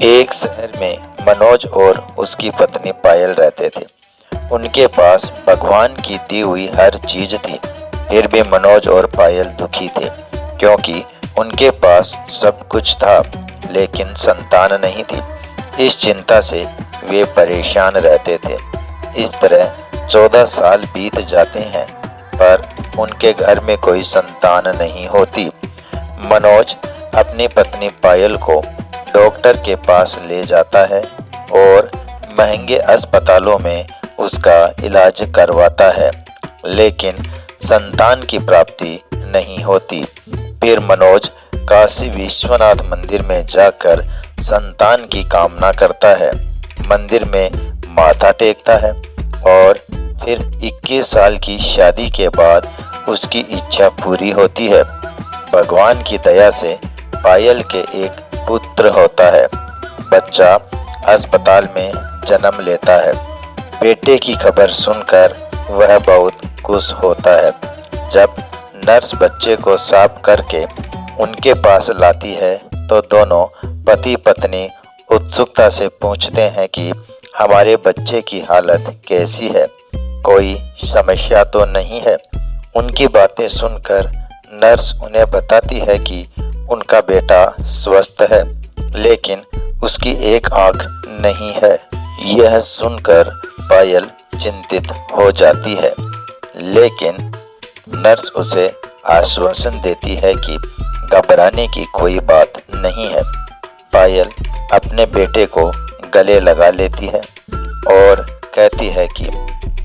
एक शहर में मनोज और उसकी पत्नी पायल रहते थे। उनके पास भगवान की दी हुई हर चीज थी। फिर भी मनोज और पायल दुखी थे क्योंकि उनके पास सब कुछ था लेकिन संतान नहीं थी। इस चिंता से वे परेशान रहते थे। इस तरह 14 साल बीत जाते हैं पर उनके घर में कोई संतान नहीं होती। मनोज अपनी पत्नी पायल को डॉक्टर के पास ले जाता है और महंगे अस्पतालों में उसका इलाज करवाता है लेकिन संतान की प्राप्ति नहीं होती। फिर मनोज काशी विश्वनाथ मंदिर में जाकर संतान की कामना करता है। मंदिर में माथा टेकता है और फिर 21 साल की शादी के बाद उसकी इच्छा पूरी होती है। भगवान की दया से पायल के एक पुत्र होता है। बच्चा अस्पताल में जन्म लेता है। बेटे की खबर सुनकर वह बहुत खुश होता है। जब नर्स बच्चे को साफ करके उनके पास लाती है तो दोनों पति पत्नी उत्सुकता से पूछते हैं कि हमारे बच्चे की हालत कैसी है, कोई समस्या तो नहीं है। उनकी बातें सुनकर नर्स उन्हें बताती है कि उनका बेटा स्वस्थ है लेकिन उसकी एक आंख नहीं है। यह सुनकर पायल चिंतित हो जाती है लेकिन नर्स उसे आश्वासन देती है कि घबराने की कोई बात नहीं है। पायल अपने बेटे को गले लगा लेती है और कहती है कि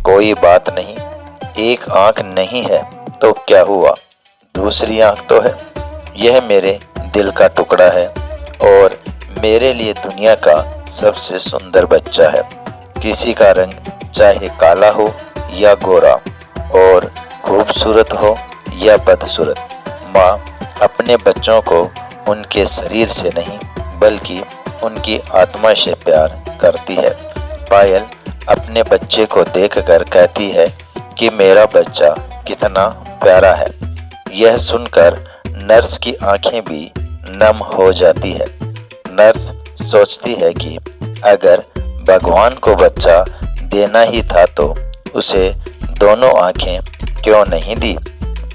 कोई बात नहीं, एक आंख नहीं है तो क्या हुआ, दूसरी आंख तो है। यह मेरे दिल का टुकड़ा है और मेरे लिए दुनिया का सबसे सुंदर बच्चा है। किसी का रंग चाहे काला हो या गोरा और खूबसूरत हो या बदसूरत, माँ अपने बच्चों को उनके शरीर से नहीं बल्कि उनकी आत्मा से प्यार करती है। पायल अपने बच्चे को देखकर कहती है कि मेरा बच्चा कितना प्यारा है। यह सुनकर नर्स की आंखें भी नम हो जाती है। नर्स सोचती है कि अगर भगवान को बच्चा देना ही था तो उसे दोनों आंखें क्यों नहीं दी।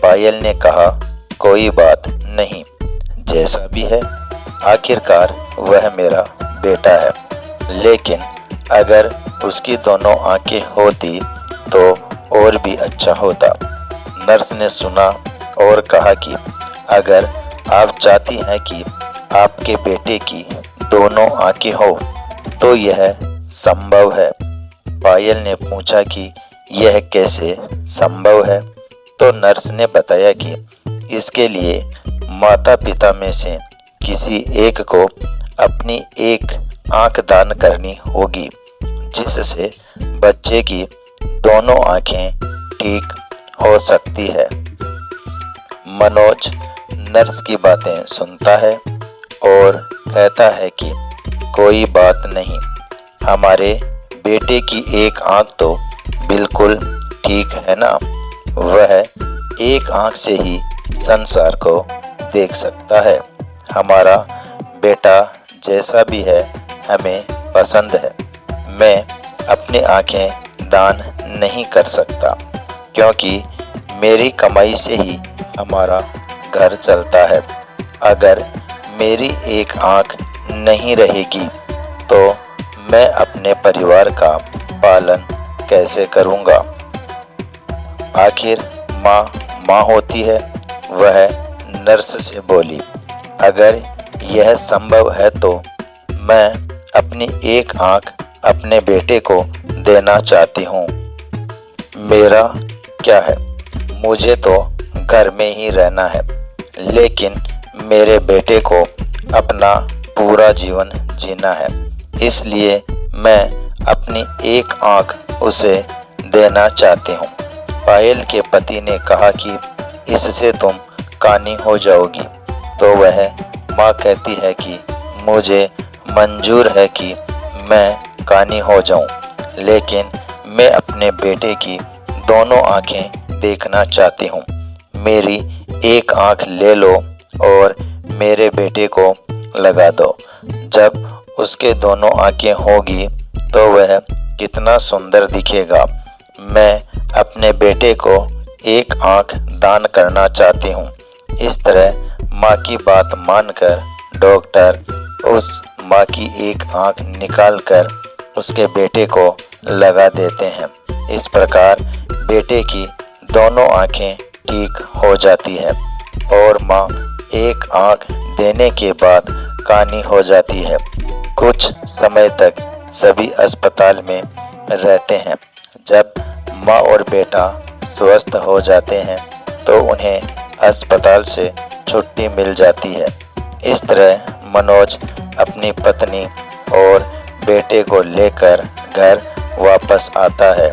पायल ने कहा कोई बात नहीं, जैसा भी है आखिरकार वह मेरा बेटा है। लेकिन अगर उसकी दोनों आंखें होती तो और भी अच्छा होता। नर्स ने सुना और कहा कि अगर आप चाहती हैं कि आपके बेटे की दोनों आंखें हो तो यह संभव है। पायल ने पूछा कि यह कैसे संभव है तो नर्स ने बताया कि इसके लिए माता पिता में से किसी एक को अपनी एक आंख दान करनी होगी जिससे बच्चे की दोनों आंखें ठीक हो सकती है। मनोज नर्स की बातें सुनता है और कहता है कि कोई बात नहीं, हमारे बेटे की एक आंख तो बिल्कुल ठीक है ना, वह एक आंख से ही संसार को देख सकता है। हमारा बेटा जैसा भी है हमें पसंद है। मैं अपनी आंखें दान नहीं कर सकता क्योंकि मेरी कमाई से ही हमारा घर चलता है। अगर मेरी एक आंख नहीं रहेगी तो मैं अपने परिवार का पालन कैसे करूँगा। आखिर माँ माँ होती है। वह नर्स से बोली, अगर यह संभव है तो मैं अपनी एक आंख अपने बेटे को देना चाहती हूँ। मेरा क्या है, मुझे तो घर में ही रहना है लेकिन मेरे बेटे को अपना पूरा जीवन जीना है, इसलिए मैं अपनी एक आंख उसे देना चाहती हूँ। पायल के पति ने कहा कि इससे तुम कानी हो जाओगी तो वह माँ कहती है कि मुझे मंजूर है कि मैं कानी हो जाऊं लेकिन मैं अपने बेटे की दोनों आंखें देखना चाहती हूँ। मेरी एक आंख ले लो और मेरे बेटे को लगा दो। जब उसके दोनों आंखें होगी तो वह कितना सुंदर दिखेगा। मैं अपने बेटे को एक आंख दान करना चाहती हूँ। इस तरह माँ की बात मानकर डॉक्टर उस माँ की एक आंख निकालकर उसके बेटे को लगा देते हैं। इस प्रकार बेटे की दोनों आंखें ठीक हो जाती है और माँ एक आंख देने के बाद कानी हो जाती है। कुछ समय तक सभी अस्पताल में रहते हैं। जब माँ और बेटा स्वस्थ हो जाते हैं तो उन्हें अस्पताल से छुट्टी मिल जाती है। इस तरह मनोज अपनी पत्नी और बेटे को लेकर घर वापस आता है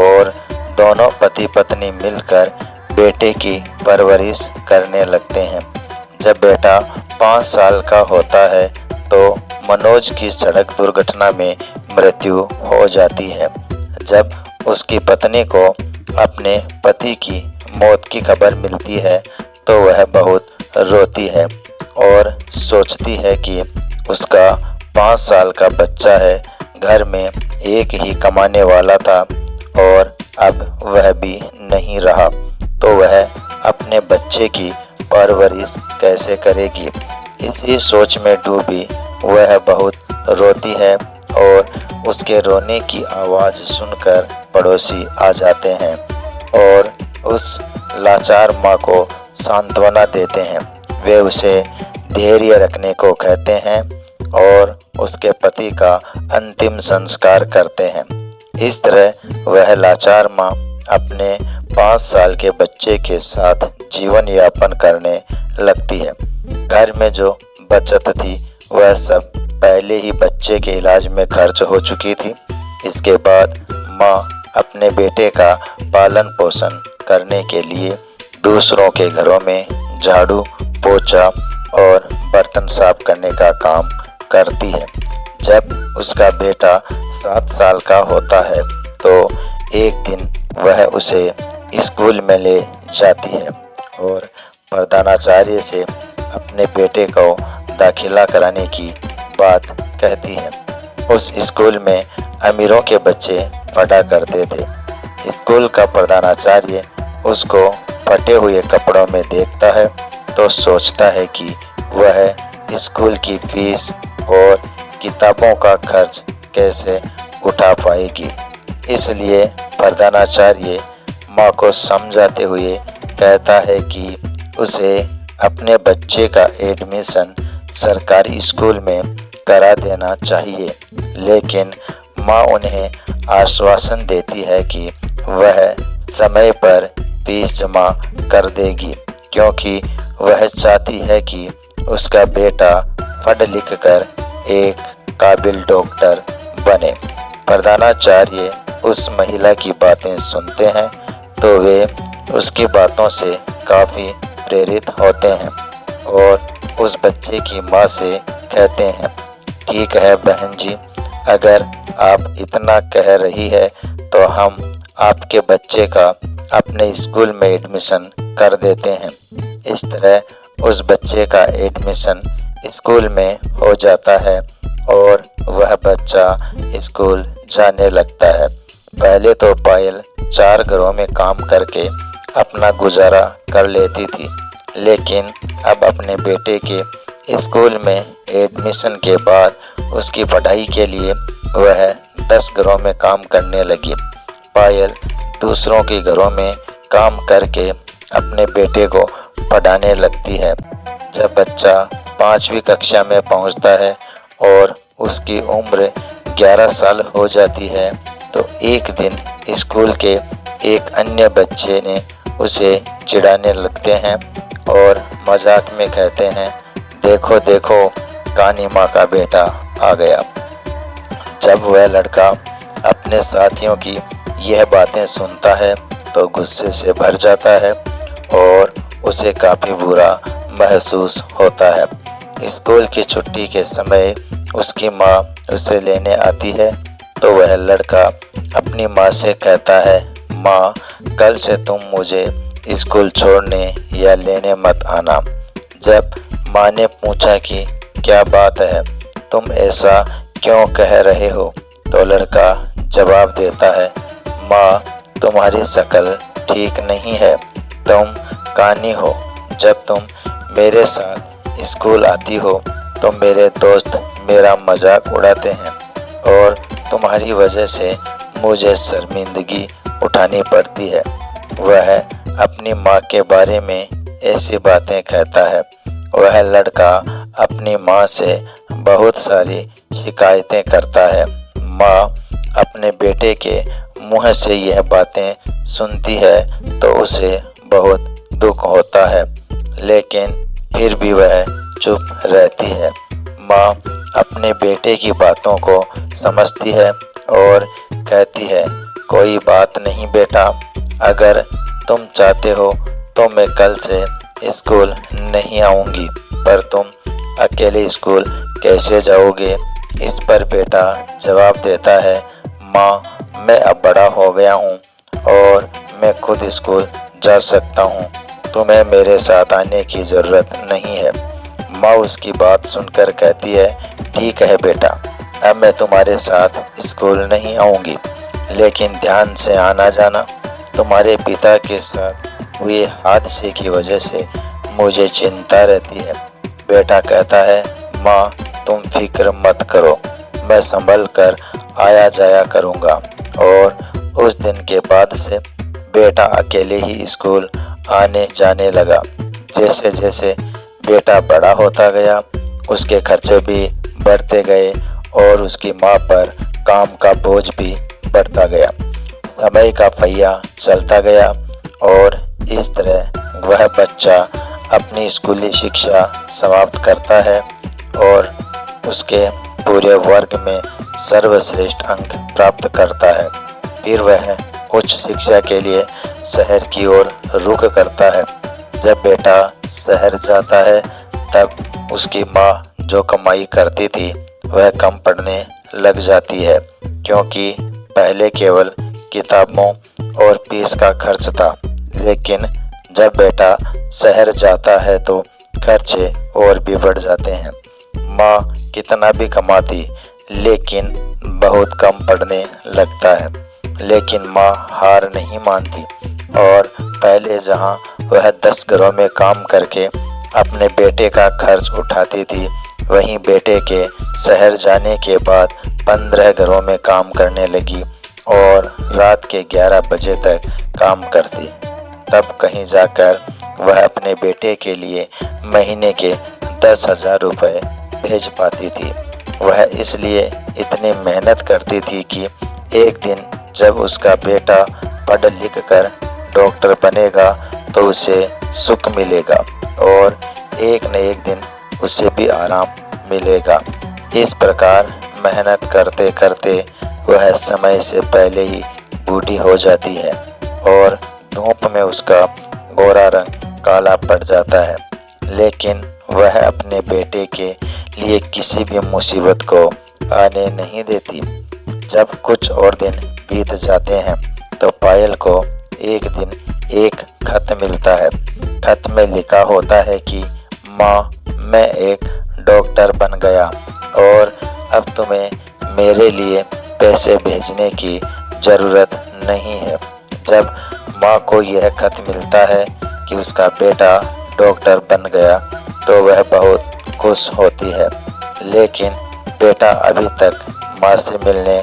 और दोनों पति पत्नी मिलकर बेटे की परवरिश करने लगते हैं। जब बेटा 5 साल का होता है तो मनोज की सड़क दुर्घटना में मृत्यु हो जाती है। जब उसकी पत्नी को अपने पति की मौत की खबर मिलती है तो वह बहुत रोती है और सोचती है कि उसका 5 साल का बच्चा है, घर में एक ही कमाने वाला था और अब वह भी नहीं रहा, तो वह अपने बच्चे की परवरिश कैसे करेगी। इसी सोच में डूबी वह बहुत रोती है और उसके रोने की आवाज़ सुनकर पड़ोसी आ जाते हैं और उस लाचार माँ को सांत्वना देते हैं। वे उसे धैर्य रखने को कहते हैं और उसके पति का अंतिम संस्कार करते हैं। इस तरह वह लाचार माँ अपने 5 साल के बच्चे के साथ जीवन यापन करने लगती है। घर में जो बचत थी वह सब पहले ही बच्चे के इलाज में खर्च हो चुकी थी। इसके बाद माँ अपने बेटे का पालन पोषण करने के लिए दूसरों के घरों में झाड़ू पोछा और बर्तन साफ करने का काम करती है। जब उसका बेटा 7 साल का होता है तो एक दिन वह उसे स्कूल में ले जाती है और प्रधानाचार्य से अपने बेटे को दाखिला कराने की बात कहती है। उस स्कूल में अमीरों के बच्चे पढ़ा करते थे। स्कूल का प्रधानाचार्य उसको फटे हुए कपड़ों में देखता है तो सोचता है कि वह स्कूल की फीस और किताबों का खर्च कैसे उठा पाएगी। इसलिए प्रधानाचार्य माँ को समझाते हुए कहता है कि उसे अपने बच्चे का एडमिशन सरकारी स्कूल में करा देना चाहिए, लेकिन माँ उन्हें आश्वासन देती है कि वह समय पर फीस जमा कर देगी, क्योंकि वह चाहती है कि उसका बेटा पढ़ लिख कर एक काबिल डॉक्टर बने। प्रधानाचार्य उस महिला की बातें सुनते हैं तो वे उसकी बातों से काफ़ी प्रेरित होते हैं और उस बच्चे की माँ से कहते हैं, ठीक है बहन जी, अगर आप इतना कह रही है तो हम आपके बच्चे का अपने स्कूल में एडमिशन कर देते हैं। इस तरह उस बच्चे का एडमिशन स्कूल में हो जाता है और वह बच्चा स्कूल जाने लगता है। पहले तो पायल 4 घरों में काम करके अपना गुजारा कर लेती थी, लेकिन अब अपने बेटे के स्कूल में एडमिशन के बाद उसकी पढ़ाई के लिए वह 10 घरों में काम करने लगी। पायल दूसरों के घरों में काम करके अपने बेटे को पढ़ाने लगती है। जब बच्चा 5वीं कक्षा में पहुंचता है और उसकी उम्र 11 साल हो जाती है तो एक दिन स्कूल के एक अन्य बच्चे ने उसे चिढ़ाने लगते हैं और मजाक में कहते हैं, देखो देखो कानी माँ का बेटा आ गया। जब वह लड़का अपने साथियों की यह बातें सुनता है तो गुस्से से भर जाता है और उसे काफ़ी बुरा महसूस होता है। स्कूल की छुट्टी के समय उसकी माँ उसे लेने आती है तो वह लड़का अपनी माँ से कहता है, माँ कल से तुम मुझे स्कूल छोड़ने या लेने मत आना। जब माँ ने पूछा कि क्या बात है तुम ऐसा क्यों कह रहे हो? तो लड़का जवाब देता है, माँ तुम्हारी शक्ल ठीक नहीं है, तुम कानी हो। जब तुम मेरे साथ स्कूल आती हो तो मेरे दोस्त मेरा मजाक उड़ाते हैं और तुम्हारी वजह से मुझे शर्मिंदगी उठानी पड़ती है। वह अपनी माँ के बारे में ऐसी बातें कहता है। वह लड़का अपनी माँ से बहुत सारी शिकायतें करता है। माँ अपने बेटे के मुँह से यह बातें सुनती है तो उसे बहुत दुख होता है, लेकिन फिर भी वह चुप रहती है। माँ अपने बेटे की बातों को समझती है और कहती है, कोई बात नहीं बेटा, अगर तुम चाहते हो तो मैं कल से स्कूल नहीं आऊँगी, पर तुम अकेले स्कूल कैसे जाओगे? इस पर बेटा जवाब देता है, माँ मैं अब बड़ा हो गया हूँ और मैं खुद स्कूल जा सकता हूँ, तुम्हें मेरे साथ आने की ज़रूरत नहीं है। माँ उसकी बात सुनकर कहती है, ठीक है बेटा, अब मैं तुम्हारे साथ स्कूल नहीं आऊँगी, लेकिन ध्यान से आना जाना। तुम्हारे पिता के साथ हुए हादसे की वजह से मुझे चिंता रहती है। बेटा कहता है, माँ तुम फिक्र मत करो, मैं संभल कर आया जाया करूँगा। और उस दिन के बाद से बेटा अकेले ही स्कूल आने जाने लगा। जैसे जैसे बेटा बड़ा होता गया, उसके खर्चे भी बढ़ते गए और उसकी माँ पर काम का बोझ भी बढ़ता गया। समय का पहिया चलता गया और इस तरह वह बच्चा अपनी स्कूली शिक्षा समाप्त करता है और उसके पूरे वर्ग में सर्वश्रेष्ठ अंक प्राप्त करता है। फिर वह उच्च शिक्षा के लिए शहर की ओर रुख करता है। जब बेटा शहर जाता है तब उसकी माँ जो कमाई करती थी वह कम पड़ने लग जाती है, क्योंकि पहले केवल किताबों और फीस का खर्च था, लेकिन जब बेटा शहर जाता है तो खर्चे और भी बढ़ जाते हैं। माँ कितना भी कमाती लेकिन बहुत कम पड़ने लगता है, लेकिन माँ हार नहीं मानती और पहले जहाँ वह 10 घरों में काम करके अपने बेटे का खर्च उठाती थी, वहीं बेटे के शहर जाने के बाद 15 घरों में काम करने लगी और रात के 11 बजे तक काम करती। तब कहीं जाकर वह अपने बेटे के लिए महीने के 10,000 रुपये भेज पाती थी। वह इसलिए इतनी मेहनत करती थी कि एक दिन जब उसका बेटा पढ़ लिख कर डॉक्टर बनेगा तो उसे सुख मिलेगा और एक न एक दिन उसे भी आराम मिलेगा। इस प्रकार मेहनत करते करते वह समय से पहले ही बूढ़ी हो जाती है और धूप में उसका गोरा रंग काला पड़ जाता है, लेकिन वह अपने बेटे के लिए किसी भी मुसीबत को आने नहीं देती। जब कुछ और दिन बीत जाते हैं तो पायल को एक दिन एक खत मिलता है। खत में लिखा होता है कि माँ मैं एक डॉक्टर बन गया और अब तुम्हें मेरे लिए पैसे भेजने की ज़रूरत नहीं है। जब माँ को यह खत मिलता है कि उसका बेटा डॉक्टर बन गया तो वह बहुत खुश होती है, लेकिन बेटा अभी तक माँ से मिलने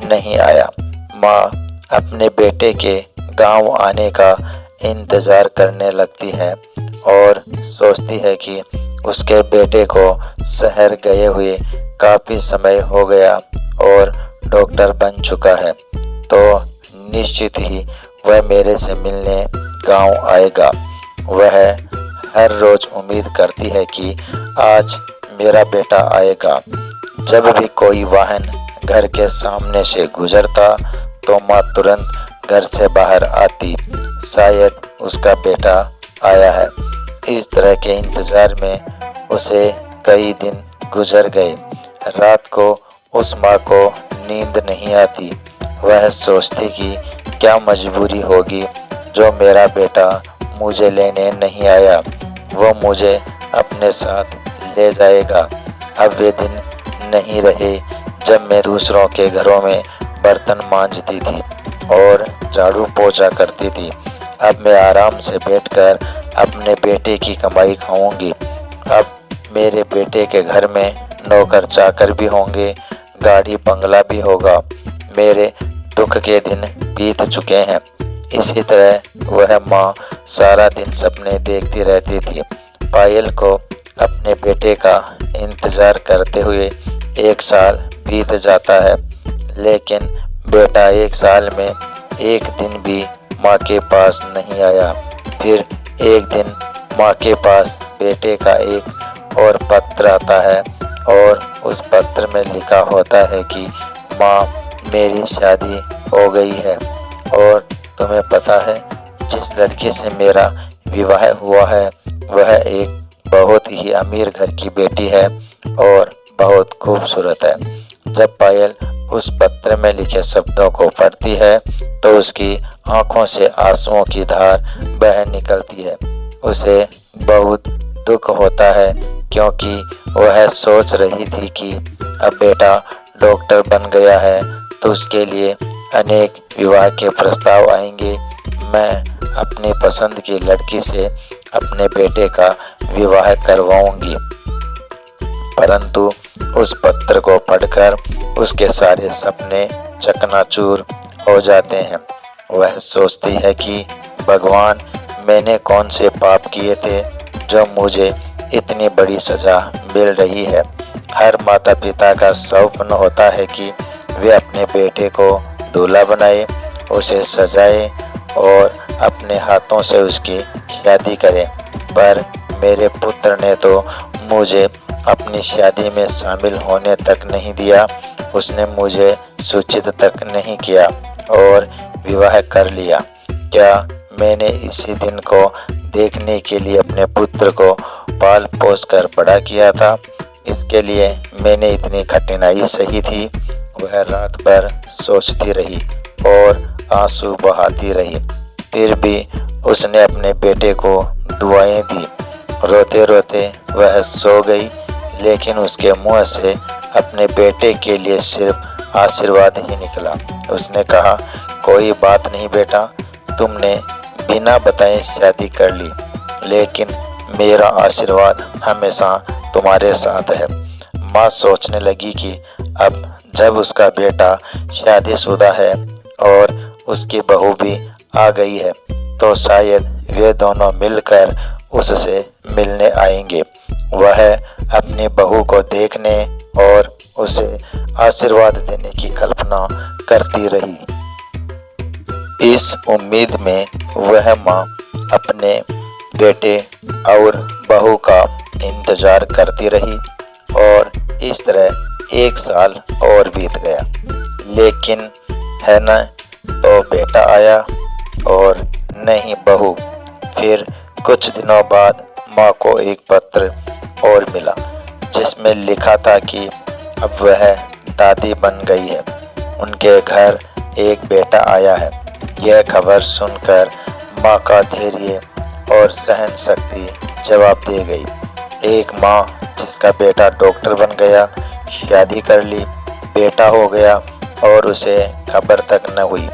नहीं आया। माँ अपने बेटे के गांव आने का इंतज़ार करने लगती है और सोचती है कि उसके बेटे को शहर गए हुए काफ़ी समय हो गया और डॉक्टर बन चुका है, तो निश्चित ही वह मेरे से मिलने गांव आएगा। वह हर रोज़ उम्मीद करती है कि आज मेरा बेटा आएगा। जब भी कोई वाहन घर के सामने से गुजरता तो माँ तुरंत घर से बाहर आती, शायद उसका बेटा आया है। इस तरह के इंतज़ार में उसे कई दिन गुजर गए। रात को उस माँ को नींद नहीं आती। वह सोचती कि क्या मजबूरी होगी जो मेरा बेटा मुझे लेने नहीं आया, वो मुझे अपने साथ ले जाएगा। अब वे दिन नहीं रहे जब मैं दूसरों के घरों में बर्तन मांजती थी और झाड़ू पोछा करती थी। अब मैं आराम से बैठकर अपने बेटे की कमाई खाऊंगी। अब मेरे बेटे के घर में नौकर चाकर भी होंगे, गाड़ी बंगला भी होगा। मेरे दुख के दिन बीत चुके हैं। इसी तरह वह माँ सारा दिन सपने देखती रहती थी। पायल को अपने बेटे का इंतजार करते हुए 1 साल बीत जाता है, लेकिन बेटा 1 साल में एक दिन भी माँ के पास नहीं आया। फिर एक दिन माँ के पास बेटे का एक और पत्र आता है और उस पत्र में लिखा होता है कि माँ, मेरी शादी हो गई है और तुम्हें पता है जिस लड़की से मेरा विवाह हुआ है वह एक बहुत ही अमीर घर की बेटी है और बहुत खूबसूरत है। जब पायल उस पत्र में लिखे शब्दों को पढ़ती है तो उसकी आंखों से आंसुओं की धार बह निकलती है। उसे बहुत दुख होता है क्योंकि वह सोच रही थी कि अब बेटा डॉक्टर बन गया है तो उसके लिए अनेक विवाह के प्रस्ताव आएंगे। मैं अपनी पसंद की लड़की से अपने बेटे का विवाह करवाऊंगी। परंतु उस पत्र को पढ़कर उसके सारे सपने चकनाचूर हो जाते हैं। वह सोचती है कि भगवान, मैंने कौन से पाप किए थे जो मुझे इतनी बड़ी सजा मिल रही है। हर माता पिता का सपना होता है कि वे अपने बेटे को दूल्हा बनाए, उसे सजाए और अपने हाथों से उसकी शादी करें। पर मेरे पुत्र ने तो मुझे अपनी शादी में शामिल होने तक नहीं दिया। उसने मुझे सूचित तक नहीं किया और विवाह कर लिया। क्या मैंने इसी दिन को देखने के लिए अपने पुत्र को पाल पोस कर बड़ा किया था? इसके लिए मैंने इतनी कठिनाई सही थी। वह रात भर सोचती रही और आंसू बहाती रही। फिर भी उसने अपने बेटे को दुआएं दी। रोते रोते वह सो गई, लेकिन उसके मुंह से अपने बेटे के लिए सिर्फ आशीर्वाद ही निकला। उसने कहा, कोई बात नहीं बेटा, तुमने बिना बताए शादी कर ली, लेकिन मेरा आशीर्वाद हमेशा तुम्हारे साथ है। माँ सोचने लगी कि अब जब उसका बेटा शादीशुदा है और उसकी बहू भी आ गई है तो शायद वे दोनों मिलकर उससे मिलने आएंगे। वह अपनी बहू को देखने और उसे आशीर्वाद देने की कल्पना करती रही। इस उम्मीद में वह माँ अपने बेटे और बहू का इंतजार करती रही और इस तरह 1 साल और बीत गया। लेकिन है न तो बेटा आया और न ही बहू। फिर कुछ दिनों बाद माँ को एक पत्र और मिला जिसमें लिखा था कि अब वह दादी बन गई है। उनके घर एक बेटा आया है। यह खबर सुनकर माँ का धैर्य और सहन शक्ति जवाब दे गई। एक माँ जिसका बेटा डॉक्टर बन गया, शादी कर ली, बेटा हो गया और उसे खबर तक न हुई,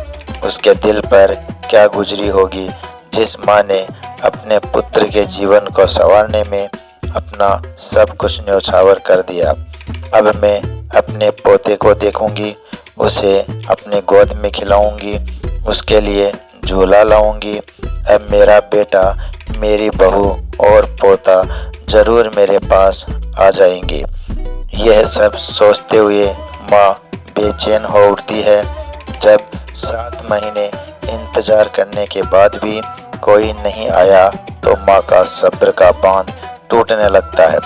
उसके दिल पर क्या गुजरी होगी जिस माँ ने अपने पुत्र के जीवन को संवारने में अपना सब कुछ न्यौछावर कर दिया। अब मैं अपने पोते को देखूंगी, उसे अपने गोद में खिलाऊंगी, उसके लिए झूला लाऊंगी। अब मेरा बेटा, मेरी बहू और पोता जरूर मेरे पास आ जाएंगे। यह सब सोचते हुए माँ बेचैन हो उठती है। जब 7 महीने इंतजार करने के बाद भी कोई नहीं आया तो माँ का सब्र का बांध टूटने लगता है।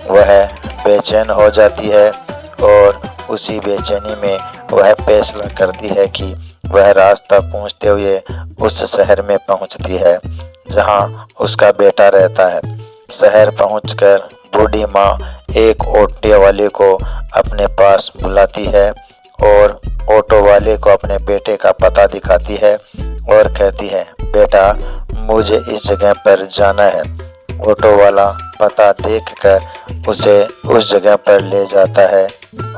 वह बेचैन हो जाती है और उसी बेचैनी में वह फैसला करती है कि वह रास्ता पूछते हुए उस शहर में पहुंचती है जहां उसका बेटा रहता है। शहर पहुंचकर बूढ़ी माँ एक ऑटो वाले को अपने पास बुलाती है और ऑटो वाले को अपने बेटे का पता दिखाती है और कहती है, बेटा मुझे इस जगह पर जाना है। ऑटो वाला पता देखकर उसे उस जगह पर ले जाता है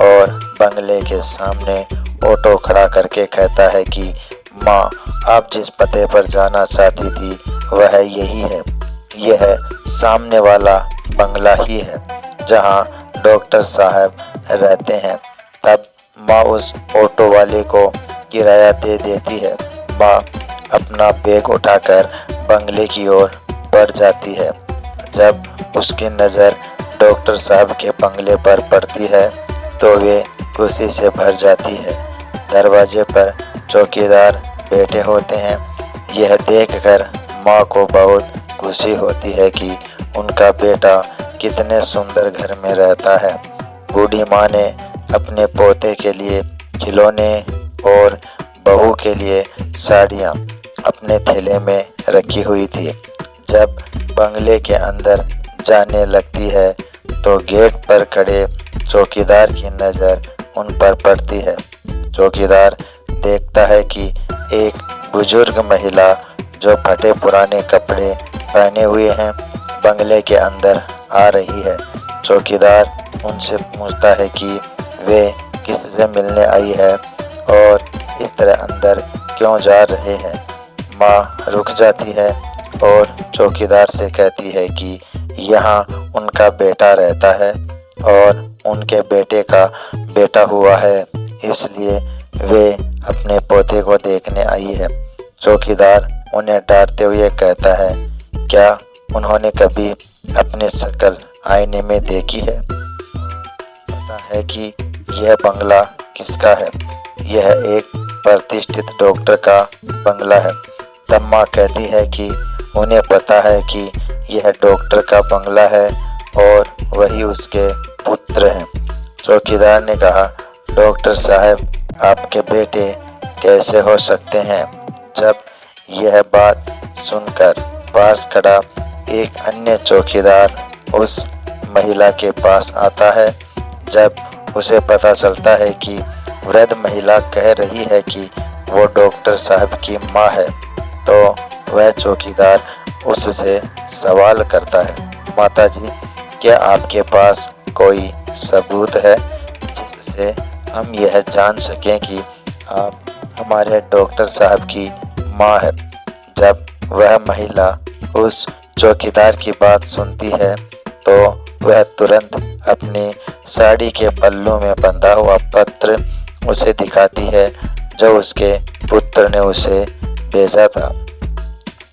और बंगले के सामने ऑटो खड़ा करके कहता है कि माँ, आप जिस पते पर जाना चाहती थी वह यही है। यह सामने वाला बंगला ही है जहाँ डॉक्टर साहब रहते हैं। तब माँ उस ऑटो वाले को किराया दे देती है। माँ अपना बैग उठाकर बंगले की ओर बढ़ जाती है। जब उसकी नज़र डॉक्टर साहब के बंगले पर पड़ती है तो वे खुशी से भर जाती है। दरवाजे पर चौकीदार बैठे होते हैं। यह देखकर माँ को बहुत खुशी होती है कि उनका बेटा कितने सुंदर घर में रहता है। बूढ़ी माँ ने अपने पोते के लिए खिलौने और बहू के लिए साड़ियाँ अपने थैले में रखी हुई थी। जब बंगले के अंदर जाने लगती है तो गेट पर खड़े चौकीदार की नज़र उन पर पड़ती है। चौकीदार देखता है कि एक बुजुर्ग महिला जो फटे पुराने कपड़े पहने हुए हैं बंगले के अंदर आ रही है। चौकीदार उनसे पूछता है कि वे किससे मिलने आई है और इस तरह अंदर क्यों जा रहे हैं। माँ रुक जाती है और चौकीदार से कहती है कि यहाँ उनका बेटा रहता है और उनके बेटे का बेटा हुआ है, इसलिए वे अपने पोते को देखने आई है। चौकीदार उन्हें डांटते हुए कहता है, क्या उन्होंने कभी अपनी शक्ल आईने में देखी है? पता है कि यह बंगला किसका है? यह एक प्रतिष्ठित डॉक्टर का बंगला है। तब माँ कहती है कि उन्हें पता है कि यह डॉक्टर का बंगला है और वही उसके पुत्र हैं। चौकीदार ने कहा, डॉक्टर साहब, आपके बेटे कैसे हो सकते हैं? जब यह बात सुनकर पास खड़ा एक अन्य चौकीदार उस महिला के पास आता है। जब उसे पता चलता है कि वृद्ध महिला कह रही है कि वो डॉक्टर साहब की माँ है तो वह चौकीदार उससे सवाल करता है, माताजी, क्या आपके पास कोई सबूत है जिससे हम यह जान सकें कि आप हमारे डॉक्टर साहब की माँ है? जब वह महिला उस चौकीदार की बात सुनती है तो वह तुरंत अपनी साड़ी के पल्लू में बंधा हुआ पत्र उसे दिखाती है जो उसके पुत्र ने उसे भेजा था।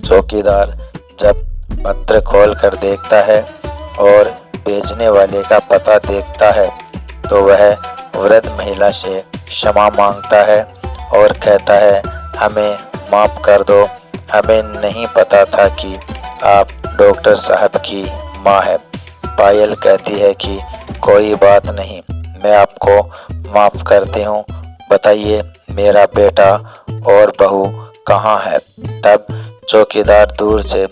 चौकीदार जब पत्र खोल कर देखता है और भेजने वाले का पता देखता है तो वह वृद्ध महिला से क्षमा मांगता है और कहता है, हमें माफ़ कर दो, हमें नहीं पता था कि आप डॉक्टर साहब की माँ है। पायल कहती है कि कोई बात नहीं, मैं आपको माफ़ करती हूँ। बताइए मेरा बेटा और बहू कहाँ है? तब चौकीदार दूर से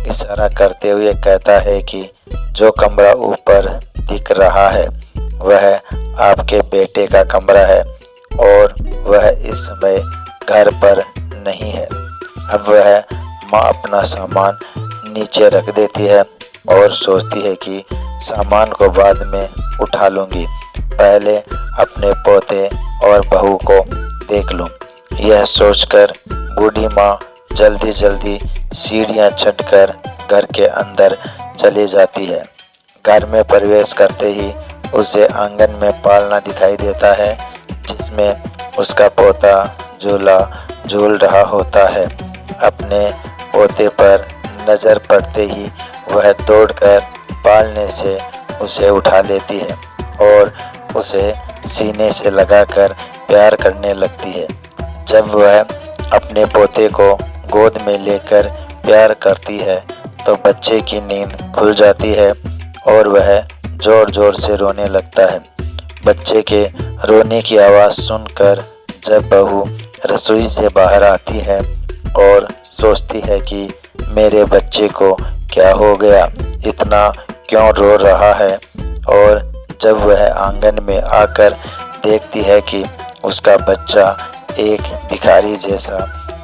इशारा करते हुए कहता है कि जो कमरा ऊपर दिख रहा है वह आपके बेटे का कमरा है और वह इस समय घर पर नहीं है। अब वह माँ अपना सामान नीचे रख देती है और सोचती है कि सामान को बाद में उठा लूँगी, पहले अपने पोते और बहू को देख लूँ। यह सोचकर बूढ़ी माँ जल्दी जल्दी सीढ़ियाँ चढ़कर घर के अंदर चली जाती है। घर में प्रवेश करते ही उसे आंगन में पालना दिखाई देता है जिसमें उसका पोता झूला झूल रहा होता है। अपने पोते पर नज़र पड़ते ही वह दौड़कर पालने से उसे उठा लेती है और उसे सीने से लगाकर प्यार करने लगती है। जब वह अपने पोते को गोद में लेकर प्यार करती है तो बच्चे की नींद खुल जाती है और वह जोर जोर से रोने लगता है। बच्चे के रोने की आवाज़ सुनकर जब बहू रसोई से बाहर आती है और सोचती है कि मेरे बच्चे को क्या हो गया, इतना क्यों रो रहा है, और जब वह आंगन में आकर देखती है कि उसका बच्चा एक भिखारी जैसा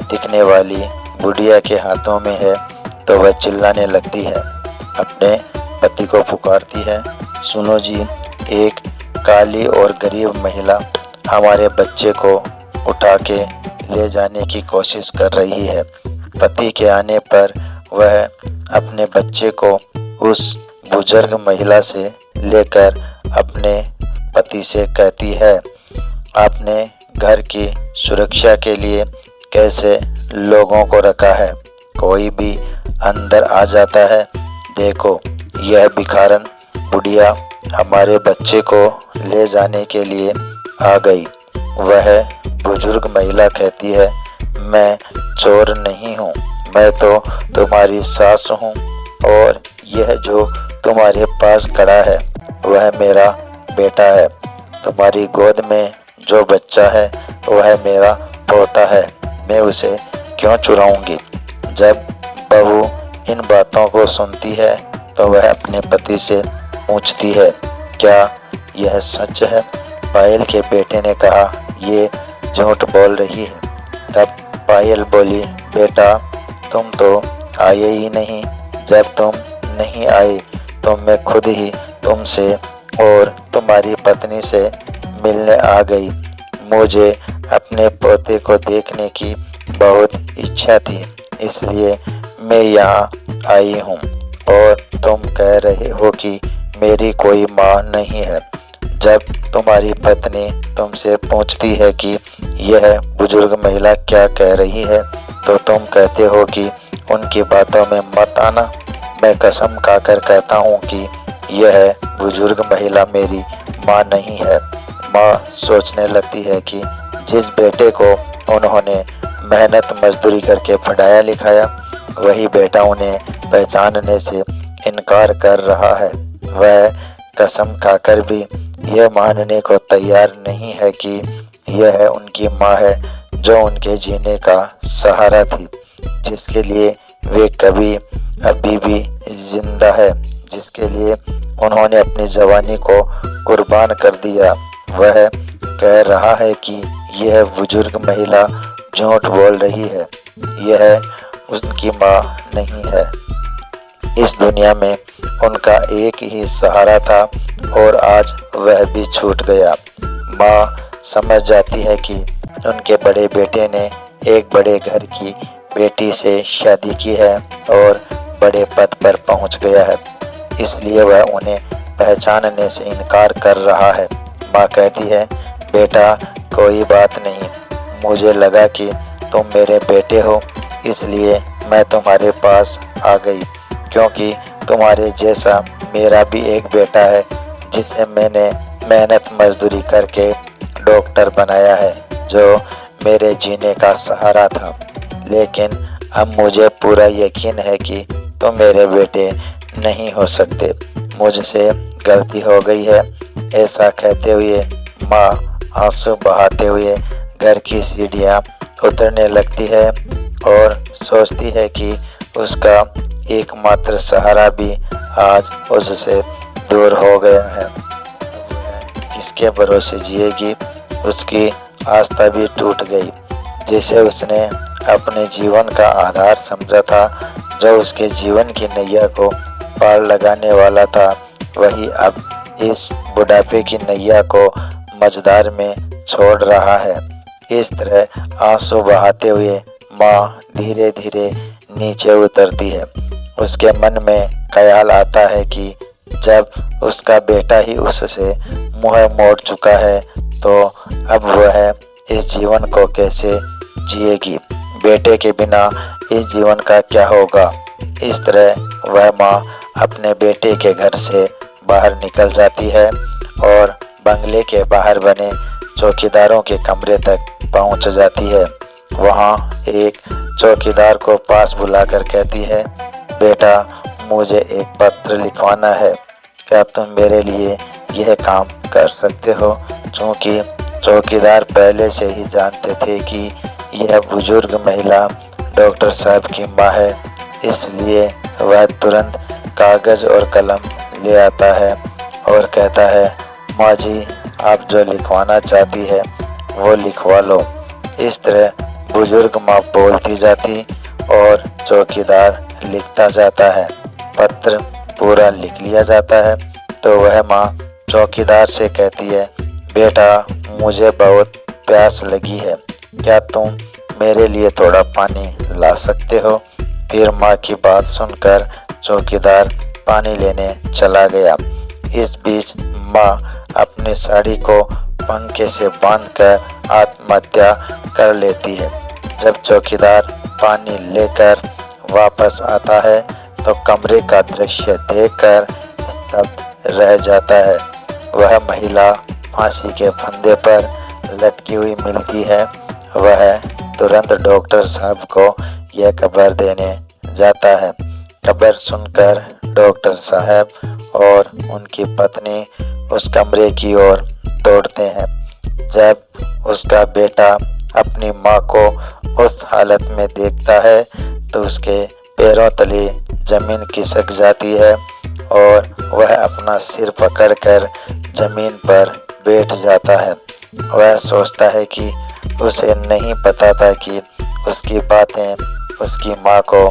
दिखने वाली बुढ़िया के हाथों में है तो वह चिल्लाने लगती है। अपने पति को पुकारती है, सुनो जी, एक काली और गरीब महिला हमारे बच्चे को उठा के ले जाने की कोशिश कर रही है। पति के आने पर वह अपने बच्चे को उस बुजुर्ग महिला से लेकर अपने पति से कहती है, आपने घर की सुरक्षा के लिए कैसे लोगों को रखा है? कोई भी अंदर आ जाता है। देखो, यह भिखारन बुढ़िया हमारे बच्चे को ले जाने के लिए आ गई। वह बुजुर्ग महिला कहती है, मैं चोर नहीं हूँ, मैं तो तुम्हारी सास हूँ और यह जो तुम्हारे पास खड़ा है वह मेरा बेटा है। तुम्हारी गोद में जो बच्चा है वह मेरा पोता है, मैं उसे क्यों चुराऊंगी? जब बहू इन बातों को सुनती है तो वह अपने पति से पूछती है, क्या यह सच है? पायल के बेटे ने कहा, ये झूठ बोल रही है। तब पायल बोली, बेटा तुम तो आए ही नहीं। जब तुम नहीं आए तो मैं खुद ही तुमसे और तुम्हारी पत्नी से मिलने आ गई। मुझे अपने पोते को देखने की बहुत इच्छा थी, इसलिए मैं यहाँ आई हूँ और तुम कह रहे हो कि मेरी कोई माँ नहीं है। जब तुम्हारी पत्नी तुमसे पूछती है कि यह बुजुर्ग महिला क्या कह रही है तो तुम कहते हो कि उनकी बातों में मत आना। मैं कसम खाकर कहता हूँ कि यह बुजुर्ग महिला मेरी माँ नहीं है। माँ सोचने लगती है कि जिस बेटे को उन्होंने मेहनत मजदूरी करके पढ़ाया लिखाया वही बेटा उन्हें पहचानने से इनकार कर रहा है। वह कसम खाकर भी यह मानने को तैयार नहीं है कि यह उनकी माँ है जो उनके जीने का सहारा थी, जिसके लिए वे कभी अभी भी जिंदा है, जिसके लिए उन्होंने अपनी जवानी को कुर्बान कर दिया। वह कह रहा है कि यह बुजुर्ग महिला झूठ बोल रही है, यह उनकी माँ नहीं है। इस दुनिया में उनका एक ही सहारा था और आज वह भी छूट गया। माँ समझ जाती है कि उनके बड़े बेटे ने एक बड़े घर की बेटी से शादी की है और बड़े पद पर पहुंच गया है, इसलिए वह उन्हें पहचानने से इनकार कर रहा है। माँ कहती है, बेटा कोई बात नहीं, मुझे लगा कि तुम मेरे बेटे हो इसलिए मैं तुम्हारे पास आ गई, क्योंकि तुम्हारे जैसा मेरा भी एक बेटा है जिसे मैंने मेहनत मजदूरी करके डॉक्टर बनाया है, जो मेरे जीने का सहारा था। लेकिन अब मुझे पूरा यकीन है कि तुम मेरे बेटे नहीं हो सकते, मुझसे गलती हो गई है। ऐसा कहते हुए माँ आंसू बहाते हुए घर की सीढ़ियाँ उतरने लगती है और सोचती है कि उसका एकमात्र सहारा भी आज उससे दूर हो गया है। वह किसके भरोसे जिएगी? उसकी आस्था भी टूट गई। जिसे उसने अपने जीवन का आधार समझा था, जो उसके जीवन की नैया को पार लगाने वाला था, वही अब इस बुढ़ापे की नैया को मझधार में छोड़ रहा है। इस तरह आंसू बहाते हुए माँ धीरे धीरे नीचे उतरती है। उसके मन में ख्याल आता है कि जब उसका बेटा ही उससे मुँह मोड़ चुका है तो अब वह इस जीवन को कैसे जिएगी? बेटे के बिना इस जीवन का क्या होगा? इस तरह वह माँ अपने बेटे के घर से बाहर निकल जाती है और बंगले के बाहर बने चौकीदारों के कमरे तक पहुंच जाती है। वहां एक चौकीदार को पास बुलाकर कहती है, बेटा मुझे एक पत्र लिखवाना है, क्या तुम मेरे लिए यह काम कर सकते हो? चूँकि चौकीदार पहले से ही जानते थे कि यह बुजुर्ग महिला डॉक्टर साहब की माँ है, इसलिए वह तुरंत कागज और कलम ले आता है और कहता है, माँ जी आप जो लिखवाना चाहती है वो लिखवा लो। इस तरह बुजुर्ग माँ बोलती जाती और चौकीदार लिखता जाता है। पत्र पूरा लिख लिया जाता है तो वह माँ चौकीदार से कहती है, बेटा मुझे बहुत प्यास लगी है, क्या तुम मेरे लिए थोड़ा पानी ला सकते हो। फिर माँ की बात सुनकर चौकीदार पानी लेने चला गया। इस बीच माँ अपनी साड़ी को पंखे से बांधकर आत्महत्या कर लेती है। जब चौकीदार पानी लेकर वापस आता है तो कमरे का दृश्य देखकर स्तब्ध रह जाता है। वह महिला फांसी के फंदे पर लटकी हुई मिलती है। वह तुरंत डॉक्टर साहब को यह खबर देने जाता है। खबर सुनकर डॉक्टर साहब और उनकी पत्नी उस कमरे की ओर दौड़ते हैं। जब उसका बेटा अपनी माँ को उस हालत में देखता है तो उसके पैरों तले जमीन खिसक जाती है और वह अपना सिर पकड़कर जमीन पर बैठ जाता है। वह सोचता है कि उसे नहीं पता था कि उसकी बातें उसकी माँ को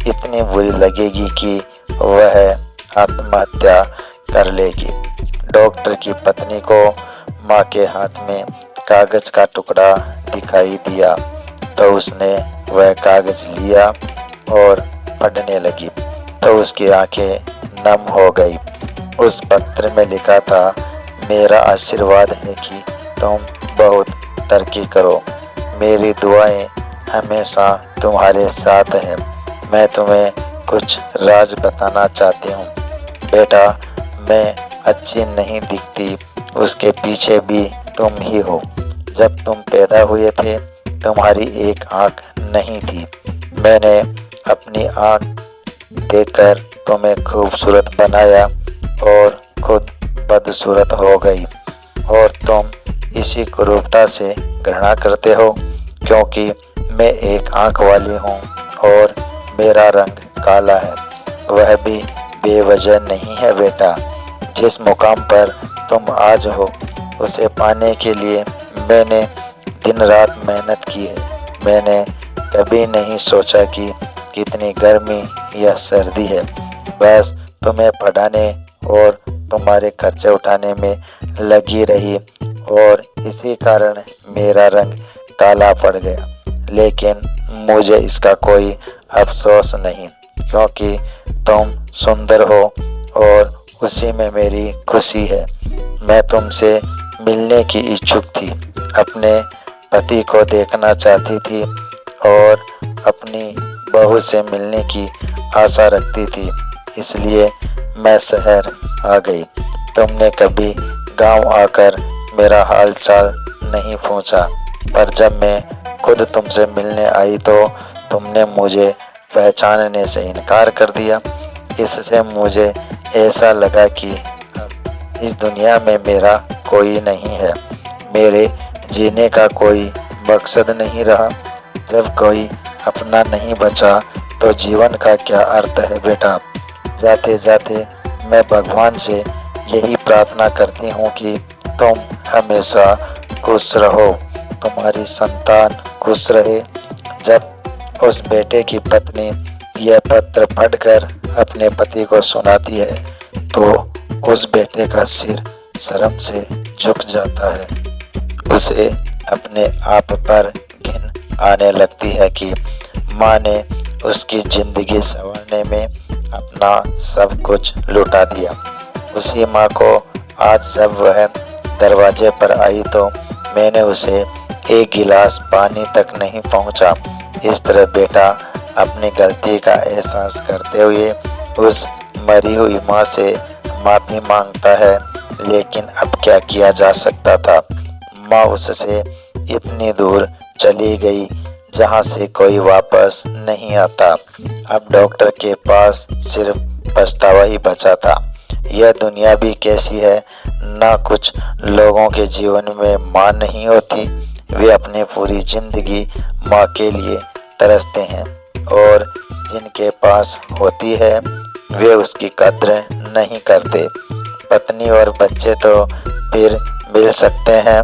इतनी बुरी लगेगी कि वह आत्महत्या कर लेगी। डॉक्टर की पत्नी को माँ के हाथ में कागज का टुकड़ा दिखाई दिया तो उसने वह कागज लिया और पढ़ने लगी तो उसकी आंखें नम हो गई। उस पत्र में लिखा था, मेरा आशीर्वाद है कि तुम बहुत तरक्की करो। मेरी दुआएं हमेशा तुम्हारे साथ हैं। मैं तुम्हें कुछ राज बताना चाहती हूँ। बेटा, मैं अच्छी नहीं दिखती, उसके पीछे भी तुम ही हो। जब तुम पैदा हुए थे तुम्हारी एक आँख नहीं थी। मैंने अपनी आँख देकर तुम्हें खूबसूरत बनाया और खुद बदसूरत हो गई और तुम इसी कुरूपता से घृणा करते हो क्योंकि मैं एक आँख वाली हूँ और मेरा रंग काला है। वह भी बेवजह नहीं है बेटा। जिस मुकाम पर तुम आज हो उसे पाने के लिए मैंने दिन रात मेहनत की है। मैंने कभी नहीं सोचा कि कितनी गर्मी या सर्दी है। बस तुम्हें पढ़ाने और तुम्हारे खर्चे उठाने में लगी रही और इसी कारण मेरा रंग काला पड़ गया। लेकिन मुझे इसका कोई अफसोस नहीं क्योंकि तुम सुंदर हो और उसी में मेरी खुशी है। मैं तुमसे मिलने की इच्छुक थी, अपने पति को देखना चाहती थी और अपनी बहू से मिलने की आशा रखती थी, इसलिए मैं शहर आ गई। तुमने कभी गांव आकर मेरा हाल चाल नहीं पूछा, पर जब मैं खुद तुमसे मिलने आई तो तुमने मुझे पहचानने से इनकार कर दिया। इससे मुझे ऐसा लगा कि अब इस दुनिया में मेरा कोई नहीं है, मेरे जीने का कोई मकसद नहीं रहा। जब कोई अपना नहीं बचा तो जीवन का क्या अर्थ है बेटा। जाते जाते मैं भगवान से यही प्रार्थना करती हूँ कि तुम हमेशा खुश रहो, तुम्हारी संतान खुश रहे। जब उस बेटे की पत्नी यह पत्र पढ़कर अपने पति को सुनाती है तो उस बेटे का सिर शर्म से झुक जाता है। उसे अपने आप पर घिन आने लगती है कि माँ ने उसकी जिंदगी संवारने में अपना सब कुछ लुटा दिया। उसी माँ को आज जब वह दरवाजे पर आई तो मैंने उसे एक गिलास पानी तक नहीं पहुँचा। इस तरह बेटा अपनी गलती का एहसास करते हुए उस मरी हुई माँ से माफ़ी मांगता है, लेकिन अब क्या किया जा सकता था। माँ उससे इतनी दूर चली गई जहाँ से कोई वापस नहीं आता। अब डॉक्टर के पास सिर्फ पछतावा ही बचा था। यह दुनिया भी कैसी है, ना कुछ लोगों के जीवन में माँ नहीं होती। वे अपनी पूरी जिंदगी माँ के लिए तरसते हैं और जिनके पास होती है वे उसकी कद्र नहीं करते। पत्नी और बच्चे तो फिर मिल सकते हैं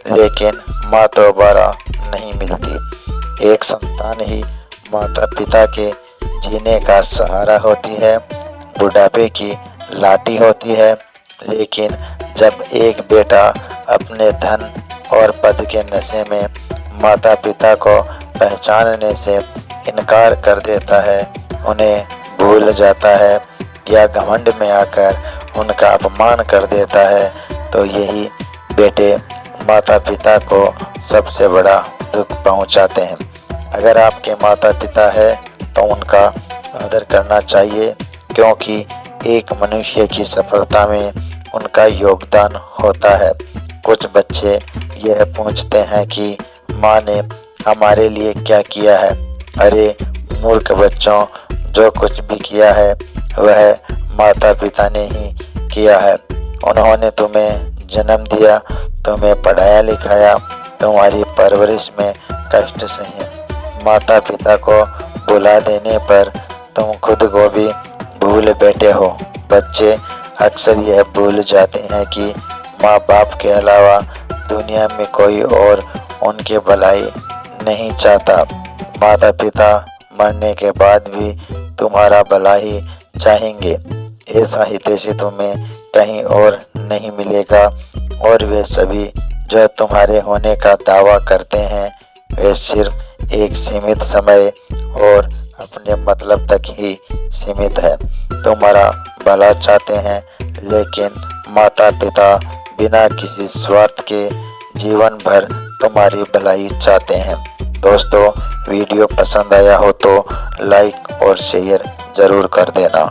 लेकिन माँ तो दोबारा नहीं मिलती। एक संतान ही माता पिता के जीने का सहारा होती है, बुढ़ापे की लाठी होती है, लेकिन जब एक बेटा अपने धन और पद के नशे में माता पिता को पहचानने से इनकार कर देता है, उन्हें भूल जाता है या घमंड में आकर उनका अपमान कर देता है, तो यही बेटे माता पिता को सबसे बड़ा दुख पहुंचाते हैं। अगर आपके माता पिता है तो उनका आदर करना चाहिए, क्योंकि एक मनुष्य की सफलता में उनका योगदान होता है। कुछ बच्चे यह पूछते हैं कि माँ ने हमारे लिए क्या किया है। अरे मूर्ख बच्चों, जो कुछ भी किया है वह माता पिता ने ही किया है। उन्होंने तुम्हें जन्म दिया, तुम्हें पढ़ाया लिखाया, तुम्हारी परवरिश में कष्ट सहे। माता पिता को भुला देने पर तुम खुद को भी भूल बैठे हो। बच्चे अक्सर यह भूल जाते हैं कि माँ बाप के अलावा दुनिया में कोई और उनकी भलाई नहीं चाहता। माता पिता मरने के बाद भी तुम्हारा भला ही चाहेंगे। ऐसा हितैषी तुम्हें कहीं और नहीं मिलेगा, और वे सभी जो तुम्हारे होने का दावा करते हैं वे सिर्फ एक सीमित समय और अपने मतलब तक ही सीमित है। तुम्हारा भला चाहते हैं, लेकिन माता पिता बिना किसी स्वार्थ के जीवन भर तुम्हारी भलाई चाहते हैं। दोस्तों, वीडियो पसंद आया हो तो लाइक और शेयर जरूर कर देना।